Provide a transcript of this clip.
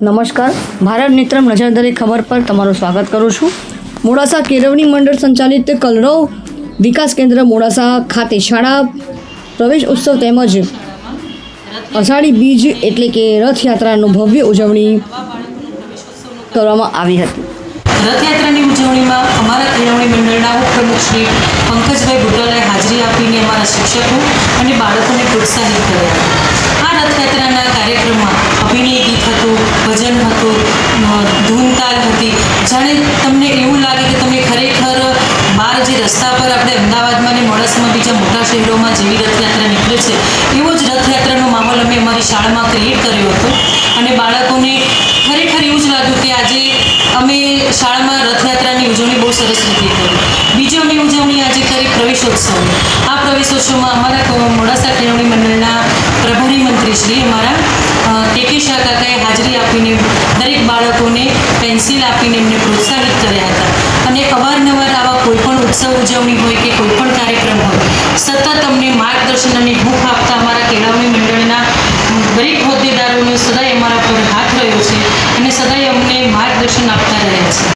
નમસ્કાર, ભારત નેત્રમ નજરદરી ખબર પર તમારું સ્વાગત કરું છું। મોડાસા કેળવણી મંડળ સંચાલિત કલરવ વિકાસ કેન્દ્ર મોડાસા ખાતે શાળા પ્રવેશ ઉત્સવ તેમજ અષાઢી બીજ એટલે કે રથયાત્રાનું ભવ્ય ઉજવણી કરવામાં આવી હતી। રથયાત્રાની ઉજવણીમાં અમારા કેળવણી મંડળના ઉપપ્રમુખ શ્રી પંકજભાઈ બુટાલાએ હાજરી આપીને અમારા શિક્ષકો અને બાળકોને પ્રોત્સાહિત કર્યા। આ રથયાત્રાના કાર્યક્રમમાં અભિનય ગીત હતું, ભજન હતું, ધૂન તાલ હતી। જાણે તમને એવું લાગે કે તમે ખરેખર બહાર જે રસ્તા પર આપણે અમદાવાદમાં અને મોડાસામાં બીજા મોટા શહેરોમાં જેવી રથયાત્રા નીકળે છે એવો જ રથયાત્રાનો માહોલ અમે અમારી શાળામાં ક્રિએટ કર્યો હતો અને બાળકોને ખરેખર એવું જ લાગ્યું કે આજે અમે શાળામાં રથયાત્રાની ઉજવણી બહુ સરસ રીતે કરી। બીજી અમે ઉજવણી આજે કરી પ્રવેશોત્સવની। આ પ્રવેશોત્સવમાં અમારા મોડાસા કેળવણી મંડળના પ્રભારી મંત્રી શ્રી અમારા કે શાહ કાકાએ હાજરી આપીને દરેક બાળકોને પેન્સિલ આપીને એમને પ્રોત્સાહિત કર્યા હતા અને અવારનવાર આવા કોઈપણ ઉત્સવ ઉજવણી હોય કે કોઈપણ કાર્યક્રમ હોય સતત અમને માર્ગદર્શન અને હૂંફ આપતા અમારા કેળવણી મંડળના દરેક હોદ્દેદારોનો સદાય અમારા પર હાથ રહ્યો છે અને સદાય અમને માર્ગદર્શન આપતા રહ્યા છે।